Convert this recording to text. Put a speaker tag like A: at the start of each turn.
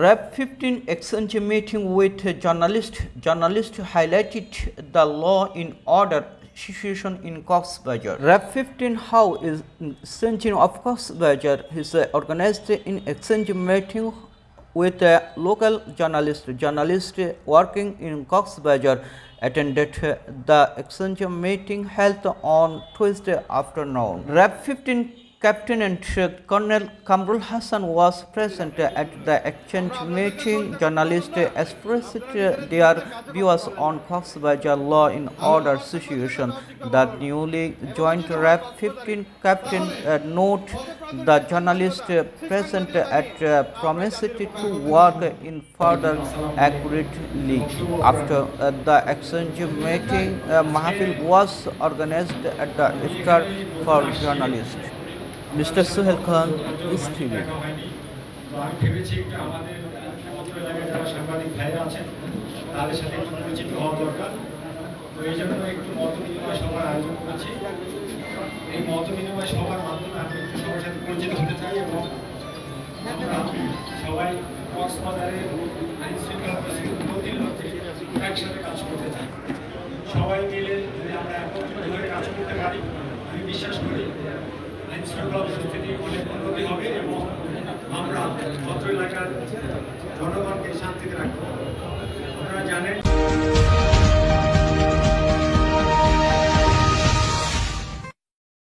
A: RAP 15 exchange meeting with journalists. Journalists highlighted the law in order situation in Cox's Bazar. RAP 15 how is exchanging of Cox's Bazar is organized in exchange meeting with local journalists. Journalists working in Cox's Bazar attended the exchange meeting held on Tuesday afternoon. RAP 15 Captain and Colonel Kamrul Hassan was present at the exchange meeting. Journalists expressed their views on Cox's Bazar law in order situation. The newly joined RAP 15 captain note the journalists present at promised to work in further accurately. After the exchange meeting, Mahafil was organized at the iftar for journalists. Mr. Suhail Khan, East TV.
B: আমি ভেবেছি একটু আমাদের অত্র এলাকায় যারা সাংবাদিক ভাইরা আছেন তাদের সাথে একটু পরিচিত হওয়া দরকার। তো এই জন্য একটু মত বিনিময় সভার আয়োজন করেছি। এই মত বিনিময় সভার মাধ্যমে আমি একটু সবার সাথে পরিচিত হতে চাই এবং আমরা সবাই কক্সবাজারের আইন শৃঙ্খলা পরিস্থিতির লক্ষ্যে একসাথে কাজ করতে চাই। সবাই মিলে যদি আমরা একত্রিতভাবে কাজ করতে পারি আমি বিশ্বাস করি আইন শৃঙ্খলা পরিস্থিতি অনেক উন্নতি হবে এবং আমরা অত্র এলাকার জনগণকে শান্তিতে রাখবো। আপনারা জানেন